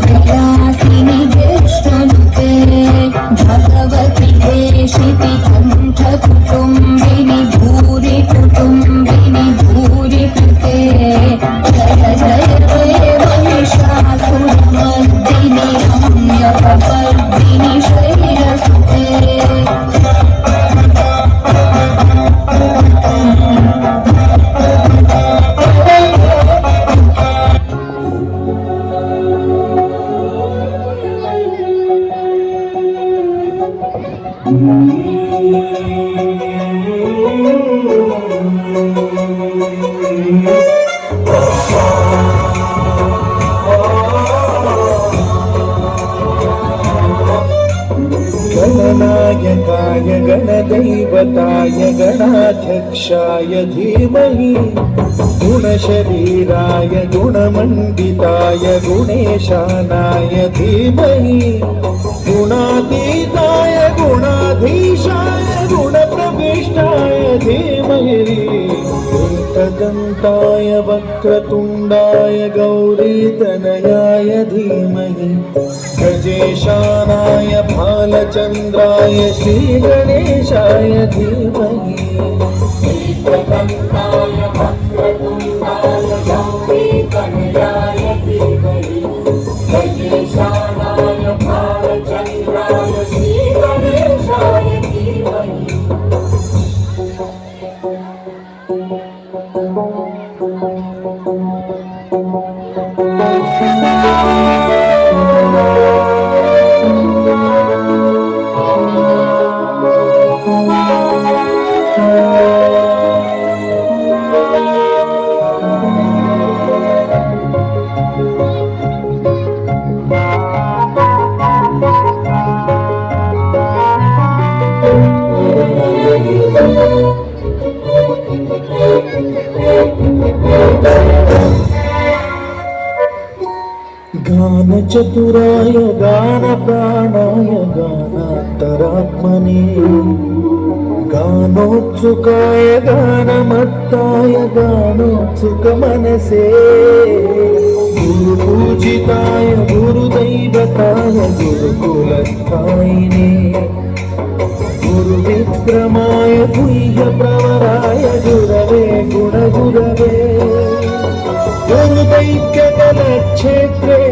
विलासिनि ज्येष्ठनुते भगवति देशिति कण्ठकुटुम्बिनि भूरि कुटुम्बिनि भूरि कृते जय जय देव महिषासुरमर्दिनि रम्यकपर्दिनि शैलसुते गणनायकाय गणदैवताय गणाध्यक्षाय धीमहि गुणशरीराय गुणमण्डिताय गुणेशानाय धीमहि गुणातीताय गुणाधीशाय गुणप्रविष्टाय धीमहि एकदन्ताय वक्रतुण्डाय गौरीतनयाय धीमहि गजेशानाय भालचन्द्राय श्रीगणेशाय धीमहि एकदन्ताय वक्रतुण्डाय गौरीतनयाय धीमहि गजेशानाय भालचन्द्राय श्रीगणेशाय धीमहि गानचतुराय गानप्राणाय गानान्तरात्मने गानोत्सुकाय गानमत्ताय गानोत्सुकमनसे गुरुपूजिताय गुरुदैवताय गुरुकुलस्थायिने गुरुविक्रमाय गुह्यप्रवराय गुरवे गुणगुरवे गुरुदैत्यकलक्षेत्रे